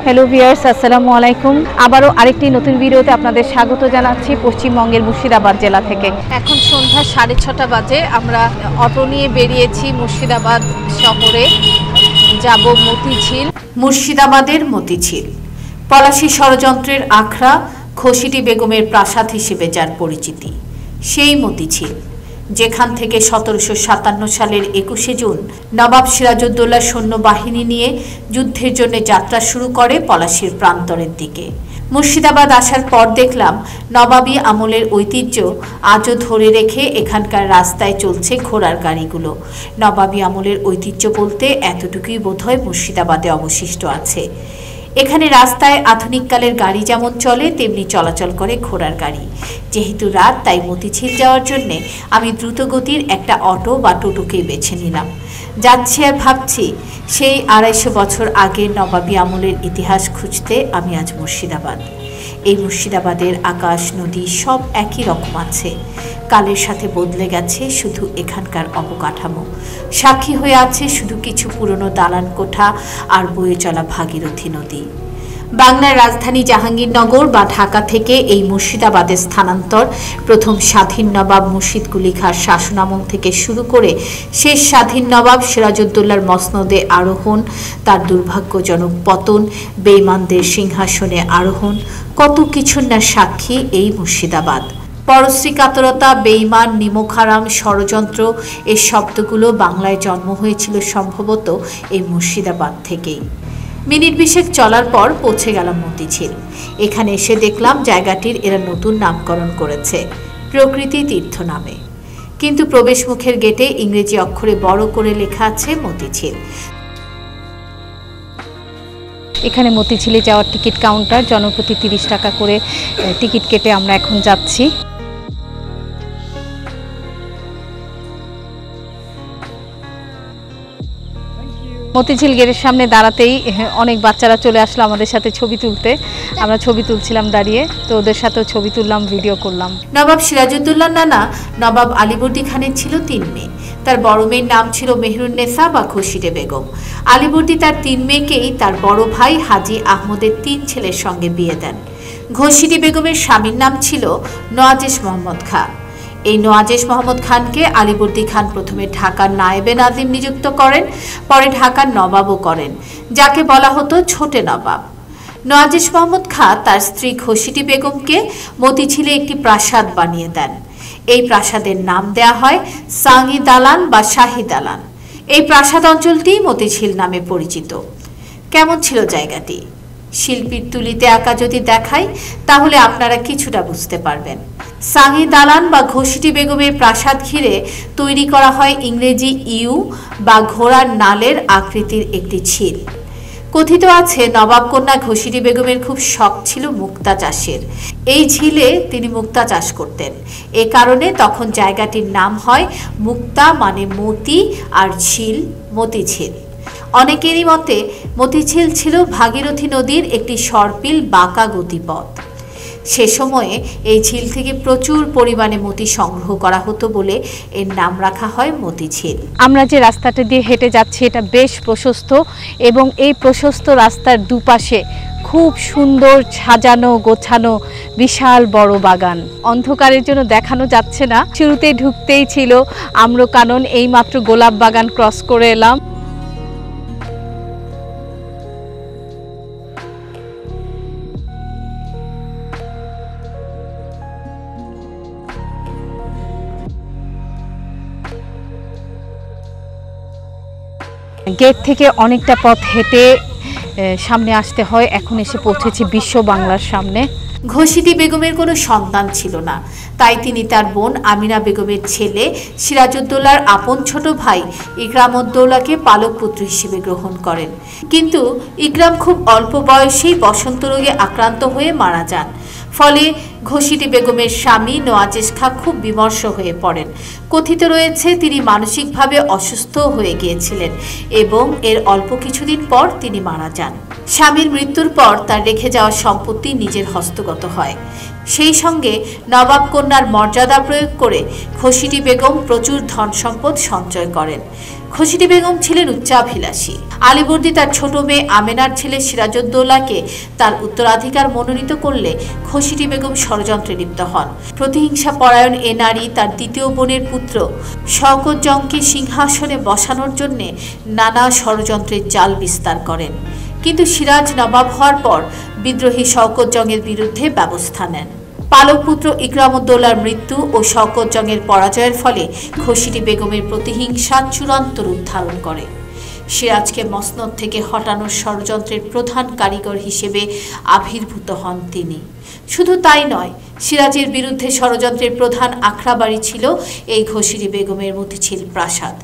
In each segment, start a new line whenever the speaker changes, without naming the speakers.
Hello viewers, আসসালামু আলাইকুম। আবারও আরেকটি নতুন ভিডিওতে আপনাদের স্বাগত জানাচ্ছি পশ্চিমবঙ্গের মুর্শিদাবাদ জেলা থেকে। এখন সন্ধ্যা 6:30 বাজে। আমরা অটো নিয়ে বেরিয়েছি মুর্শিদাবাদ শহরে, যাব মতিঝিল। মুর্শিদাবাদের মতিঝিল পলাশী ষড়যন্ত্রের আখড়া, ঘসিটি বেগমের প্রাসাদ হিসেবে যার পরিচিতি, সেই মতিঝিল যেখান থেকে 1757 সালের 21শে জুন নবাব সিরাজউদ্দৌলার সৈন্যবাহিনী নিয়ে যুদ্ধের জন্য যাত্রা শুরু করে পলাশীর প্রান্তরের দিকে। মুর্শিদাবাদ আসার পর দেখলাম নবাবী আমলের ঐতিহ্য আজও ধরে রেখে এখানকার রাস্তায় চলছে ঘোড়ার গাড়িগুলো। নবাবী আমলের ঐতিহ্য বলতে এতটুকুই বোধহয় মুর্শিদাবাদে অবশিষ্ট আছে। এখানে রাস্তায় আধুনিককালের গাড়ি যেমন চলে তেমনি চলাচল করে ঘোড়ার গাড়ি। যেহেতু রাত, তাই মতিঝিল যাওয়ার জন্যে আমি দ্রুতগতির একটা অটো বা টোটোকেই বেছে নিলাম। যাচ্ছি আর ভাবছি সেই 250 বছর আগের নবাবী আমলের ইতিহাস খুঁজতে আমি আজ মুর্শিদাবাদ। এই মুর্শিদাবাদের আকাশ নদী সব একই রকম আছে, কালের সাথে বদলে গেছে শুধু এখানকার অবকাঠামো। সাক্ষী হয়ে আছে শুধু কিছু পুরনো দালান কোঠা আর বয়ে চলা ভাগীরথী নদী। বাংলার রাজধানী জাহাঙ্গীরনগর বা ঢাকা থেকে এই মুর্শিদাবাদের স্থানান্তর প্রথম স্বাধীন নবাব মুর্শিদ কুলি খাঁর শাসনামল থেকে শুরু করে শেষ স্বাধীন নবাব সিরাজউদ্দৌলার মসনদে আরোহণ, তার দুর্ভাগ্যজনক পতন, বেঈমানদের সিংহাসনে আরোহণ, কত কিছুর না সাক্ষী এই মুর্শিদাবাদ। পরশ্রীকাতরতা, বেঈমান, নিমকহারাম, ষড়যন্ত্র, এই শব্দগুলো বাংলায় জন্ম হয়েছিল সম্ভবত এই মুর্শিদাবাদ থেকেই। মিনিট 20 চলার পর পৌঁছে গেলাম মতিঝিল। এখানে এসে দেখলাম জায়গাটির এরা নতুন নামকরণ করেছে প্রকৃতি তীর্থ নামে, কিন্তু প্রবেশ মুখের গেটে ইংরেজি অক্ষরে বড় করে লেখা আছে মতিঝিল। এখানে মতিঝিলে যাওয়ার টিকিট কাউন্টার, জনপ্রতি 30 টাকা করে টিকিট কেটে আমরা এখন যাচ্ছি। মতিঝিল গেটের সামনে দাঁড়াতেই অনেক বাচ্চারা চলে আসলো আমাদের সাথে ছবি তুলতে। আমরা ছবি তুলছিলাম দাঁড়িয়ে, তো ওদের সাথেও ছবি তুললাম, ভিডিও করলাম। নবাব সিরাজউদ্দৌলার নানা নবাব আলীবর্দী খানের ছিল 3 মেয়ে। তার বড় মেয়ের নাম ছিল মেহেরুন্নেসা বা ঘসিটে বেগম। আলীবর্দী তার 3 মেয়েকেই তার বড় ভাই হাজী আহমদের 3 ছেলের সঙ্গে বিয়ে দেন। ঘসিটি বেগমের স্বামীর নাম ছিল নওয়াজেশ মোহাম্মদ খাঁ। এই নওয়াজেশ মোহাম্মদ খানকে আলীবর্দী খান প্রথমে ঢাকার নায়েবে নাজিম নিযুক্ত করেন, পরে ঢাকার নবাবও করেন, যাকে বলা হতো ছোটে নবাব। নওয়াজেশ মোহাম্মদ খাঁ তার স্ত্রী ঘসিটি বেগমকে মতিঝিলে একটি প্রাসাদ বানিয়ে দেন। এই প্রাসাদের নাম দেয়া হয় সাঙ্গি দালান বা শাহী দালান। এই প্রাসাদ অঞ্চলটি মতিঝিল নামে পরিচিত। কেমন ছিল জায়গাটি? শিল্পীর তুলিতে আঁকা যদি দেখাই তাহলে আপনারা কিছুটা বুঝতে পারবেন। সাঙ্গি দালান বা ঘসিটি বেগমের প্রাসাদ ঘিরে তৈরি করা হয় ইংরেজি ইউ বা ঘোড়ার নালের আকৃতির একটি ঝিল। কথিত আছে নবাব কন্যা ঘসিটি বেগমের খুব শখ ছিল মুক্তা চাষের। এই ঝিলে তিনি মুক্তা চাষ করতেন। এ কারণে তখন জায়গাটির নাম হয় মুক্তা মানে মতি, আর ঝিল মতিঝিল। অনেকেরই মতে মতিঝিল ছিল ভাগীরথী নদীর একটি সর্পিল বাঁকা গতিপথ। সে সময়ে এই ঝিল থেকে প্রচুর পরিমাণে মতি সংগ্রহ করা হতো বলে এর নাম রাখা হয় মতিঝিল। আমরা যে রাস্তাটা দিয়ে হেঁটে যাচ্ছি এটা বেশ প্রশস্ত, এবং এই প্রশস্ত রাস্তার দুপাশে খুব সুন্দর সাজানো গোছানো বিশাল বড় বাগান। অন্ধকারের জন্য দেখানো যাচ্ছে না। শুরুতেই ঢুকতেই ছিল আম্রকানন। এইমাত্র গোলাপ বাগান ক্রস করে এলাম। গেট থেকে অনেকটা পথ হেঁটে সামনে আসতে হয়। এখন এসে পৌঁছেছি বিশ্ব বাংলার সামনে। ঘসিটি বেগমের কোনো সন্তান ছিল না, তাই তিনি তার বোন আমিনা বেগমের ছেলে সিরাজউদ্দৌলার আপন ছোট ভাই ইকরামউদ্দৌলাকে পালক পুত্র হিসেবে গ্রহণ করেন। কিন্তু ইকরাম খুব অল্প বয়সেই বসন্ত রোগে আক্রান্ত হয়ে মারা যান। ফলে ঘসিটি বেগমের স্বামী নওয়াজেশ খাঁ খুব বিমর্ষ হয়ে পড়েন। কথিত রয়েছে তিনি মানসিকভাবে অসুস্থ হয়ে গিয়েছিলেন এবং এর অল্প কিছুদিন পর তিনি মারা যান। স্বামীর মৃত্যুর পর তার রেখে যাওয়া সম্পত্তি নিজের হস্তগত হয়। সেই সঙ্গে নবাব কন্যার মর্যাদা প্রয়োগ করে ঘসিটি বেগম প্রচুর ধন সম্পদ সঞ্চয় করেন। খোরশিদি বেগম ছিলেন উচ্চাভিলাষী। আলীবর্দী তার ছোট মেয়ে আমেনার ছেলে সিরাজউদ্দৌলাকে তার উত্তরাধিকার মনোনীত করলে খোরশিদি বেগম ষড়যন্ত্রে লিপ্ত হন। প্রতিহিংসা পরায়ণ এ নারী তার দ্বিতীয় বোনের পুত্র শওকত জংকে সিংহাসনে বসানোর জন্য নানা ষড়যন্ত্রের জাল বিস্তার করেন। কিন্তু সিরাজ নবাব হওয়ার পর বিদ্রোহী শওকত জংয়ের বিরুদ্ধে ব্যবস্থা নেন। পালক পুত্র ইকরামউদ্দৌলার মৃত্যু ও শওকত জংয়ের পরাজয়ের ফলে খোরশিদি বেগমের প্রতিহিংসা চূড়ান্ত রূপ ধারণ করে। সিরাজকে মসনদ থেকে হটানোর ষড়যন্ত্রের প্রধান কারিগর হিসেবে আবির্ভূত হন তিনি। শুধু তাই নয়, সিরাজের বিরুদ্ধে ষড়যন্ত্রের প্রধান আখড়াবাড়ি ছিল এই খোরশিদি বেগমের মতিঝিল প্রাসাদ।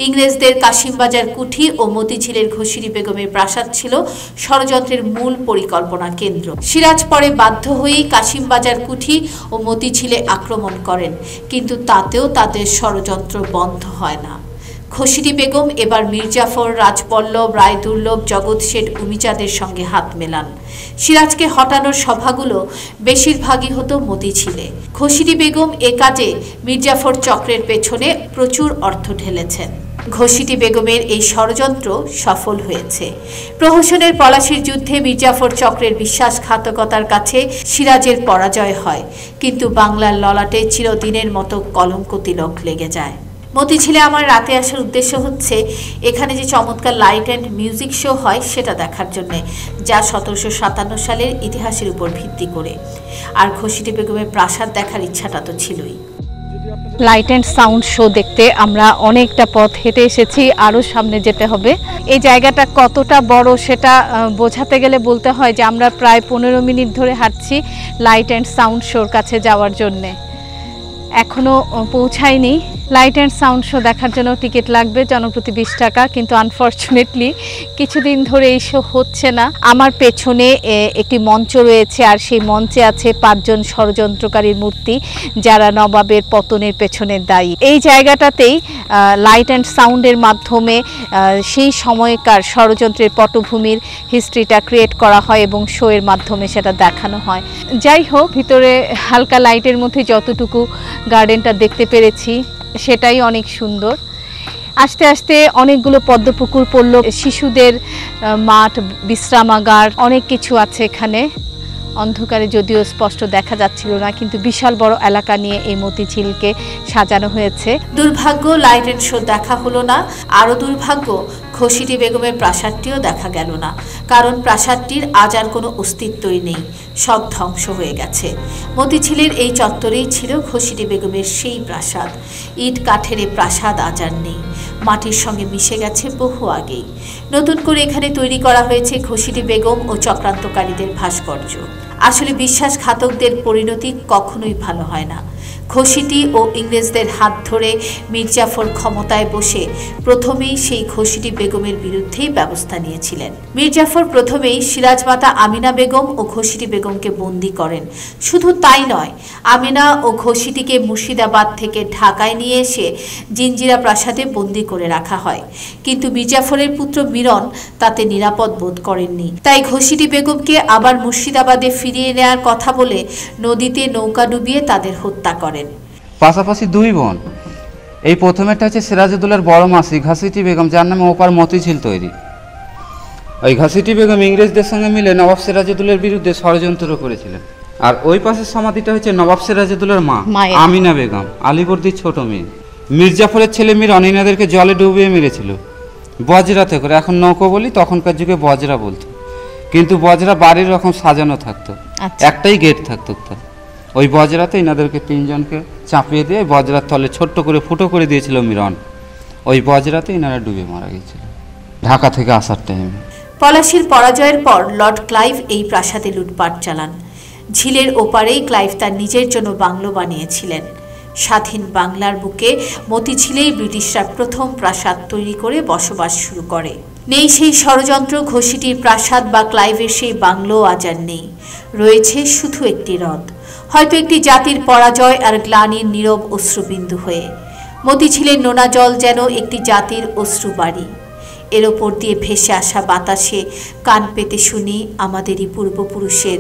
ইংরেজদের কাশিমবাজার কুঠি ও মতিঝিলের খোরশিদি বেগমের প্রাসাদ ছিল ষড়যন্ত্রের মূল পরিকল্পনা কেন্দ্র। সিরাজ পরে বাধ্য হয়েই কাশিমবাজার কুঠি ও মতিঝিলে আক্রমণ করেন, কিন্তু তাতেও তাদের ষড়যন্ত্র বন্ধ হয় না। খোরশিদি বেগম এবার মির্জাফর, রাজপল্লব, রায়দুর্লভ, জগৎ শেঠ, উমিচাঁদের সঙ্গে হাত মেলান। সিরাজকে হটানোর সভাগুলো বেশিরভাগই হতো মতিঝিলে। খোরশিদি বেগম এ কাজে মির্জাফর চক্রের পেছনে প্রচুর অর্থ ঢেলেছেন। খোরশিদি বেগমের এই ষড়যন্ত্র সফল হয়েছে। প্রহসনের পলাশির যুদ্ধে মির্জাফর চক্রের বিশ্বাসঘাতকতার কাছে সিরাজের পরাজয় হয়, কিন্তু বাংলার ললাটে চিরদিনের মতো কলঙ্ক তিলক লেগে যায়। মতিঝিলে আমার রাতে আসার উদ্দেশ্য হচ্ছে এখানে যে চমৎকার লাইট অ্যান্ড মিউজিক শো হয় সেটা দেখার জন্যে, যা 1757 সালের ইতিহাসের উপর ভিত্তি করে। আর খোরশিদি বেগমের প্রাসাদ দেখার ইচ্ছাটা তো ছিলই। লাইট অ্যান্ড সাউন্ড শো দেখতে আমরা অনেকটা পথ হেঁটে এসেছি, আরও সামনে যেতে হবে। এই জায়গাটা কতটা বড় সেটা বোঝাতে গেলে বলতে হয় যে আমরা প্রায় 15 মিনিট ধরে হাঁটছি লাইট অ্যান্ড সাউন্ড শোর কাছে যাওয়ার জন্যে। এখনও পৌঁছায়নি। লাইট অ্যান্ড সাউন্ড শো দেখার জন্য টিকিট লাগবে জনপ্রতি 20 টাকা, কিন্তু আনফর্চুনেটলি কিছুদিন ধরে এই শো হচ্ছে না। আমার পেছনে একটি মঞ্চ রয়েছে, আর সেই মঞ্চে আছে 5 জন ষড়যন্ত্রকারীর মূর্তি, যারা নবাবের পতনের পেছনে দায়ী। এই জায়গাটাতেই লাইট অ্যান্ড সাউন্ডের মাধ্যমে সেই সময়কার ষড়যন্ত্রের পটভূমির হিস্ট্রিটা ক্রিয়েট করা হয় এবং শো এর মাধ্যমে সেটা দেখানো হয়। যাই হোক, ভিতরে হালকা লাইটের মধ্যে যতটুকু গার্ডেনটা দেখতে পেরেছি সেটাই অনেক সুন্দর। আস্তে আস্তে অনেকগুলো পদ্মপুকুর পড়ল, শিশুদের মাঠ, বিশ্রামাগার, অনেক কিছু আছে এখানে। অন্ধকারে যদিও স্পষ্ট দেখা যাচ্ছিল না, কিন্তু বিশাল বড় এলাকা নিয়ে এই মতিঝিলকে সাজানো হয়েছে। দুর্ভাগ্য লাইট এন্ড শো দেখা হলো না। আরও দুর্ভাগ্য খোরশিদি বেগমের প্রাসাদটিও দেখা গেল না, কারণ প্রাসাদটির আজ আর কোনো অস্তিত্বই নেই, সব ধ্বংস হয়ে গেছে। মতিঝিলের এই চত্বরেই ছিল খোরশিদি বেগমের সেই প্রাসাদ। ইট কাঠের এই প্রাসাদ আজ আর নেই, মাটির সঙ্গে মিশে গেছে বহু আগেই। নতুন করে এখানে তৈরি করা হয়েছে খোরশিদি বেগম ও চক্রান্তকারীদের ভাস্কর্য। আসলে বিশ্বাসঘাতকদের পরিণতি কখনোই ভালো হয় না। খোরশিদি ও ইংরেজদের হাত ধরে মির্জাফর ক্ষমতায় বসে প্রথমেই সেই খোরশিদি বেগমের বিরুদ্ধেই ব্যবস্থা নিয়েছিলেন। মির্জাফর প্রথমেই সিরাজ মাতা আমিনা বেগম ও খোরশিদি বেগমকে বন্দী করেন। শুধু তাই নয়, আমিনা ও খোরশিদিকে মুর্শিদাবাদ থেকে ঢাকায় নিয়ে এসে জিঞ্জিরা প্রাসাদে বন্দী করে রাখা হয়, কিন্তু মির্জাফরের পুত্র মিরন তাতে নিরাপদ বোধ করেননি। তাই খোরশিদি বেগমকে আবার মুর্শিদাবাদে ফিরিয়ে নেওয়ার কথা বলে নদীতে নৌকা ডুবিয়ে তাদের হত্যা করেন।
পাশাপাশি 2 বোন। এই প্রথমেরটা হচ্ছে সিরাজউদ্দৌলার বড় মাসি ঘাসিটি বেগম, যার নামে ওপার মতিঝিল তৈরি। ওই ঘাসিটি বেগম ইংরেজদের সঙ্গে মিলে নবাব সিরাজউদ্দৌলার বিরুদ্ধে ষড়যন্ত্র করেছিলেন। আর ওই পাশের সমাধিটা হচ্ছে নবাব সিরাজউদ্দৌলার মা আমিনা বেগম, আলীবর্দীর ছোট মেয়ে। মির্জাফরের ছেলে মিরন এনাদেরকে জলে ডুবিয়ে মেরেছিল বজরাতে করে। এখন নৌকো বলি, তখনকার যুগে বজরা বলতো, কিন্তু বজরা বাড়ির রকম সাজানো থাকতো, একটাই গেট থাকতো। ওই বজরাতে এনাদেরকে 3 জনকে চাপিয়ে দিয়ে বজরার তলে ছোট্ট করে ফুটো করে দিয়েছিল মিরন। ওই বজরাতে এনারা ডুবে মারা গিয়েছিল ঢাকা থেকে আসার টাইমে।
পলাশির পরাজয়ের পর লর্ড ক্লাইভ এই প্রাসাদে লুটপাট চালান। ঝিলের ওপারেই ক্লাইভ তার নিজের জন্য বাংলো বানিয়েছিলেন। স্বাধীন বাংলার বুকে মতিঝিলেই ব্রিটিশরা প্রথম প্রাসাদ তৈরি করে বসবাস শুরু করে। নেই সেই ষড়যন্ত্র, ঘোষিটির প্রাসাদ বা ক্লাইভের সেই বাংলো আজ আর নেই। রয়েছে শুধু একটি হ্রদ, হয়তো একটি জাতির পরাজয় আর গ্লানির নীরব অশ্রুবিন্দু হয়ে। মতিঝিলের নোনা জল যেন একটি জাতির অশ্রুবাড়ি। এর ওপর দিয়ে ভেসে আসা বাতাসে কান পেতে শুনি আমাদেরই পূর্বপুরুষের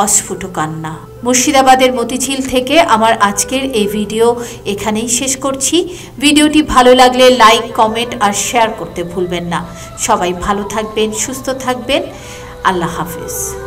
অস্ফুট কান্না।
মুর্শিদাবাদের মতিঝিল থেকে আমার আজকের এই ভিডিও এখানেই শেষ করছি। ভিডিওটি ভালো লাগলে লাইক, কমেন্ট আর শেয়ার করতে ভুলবেন না। সবাই ভালো থাকবেন, সুস্থ থাকবেন। আল্লাহ হাফেজ।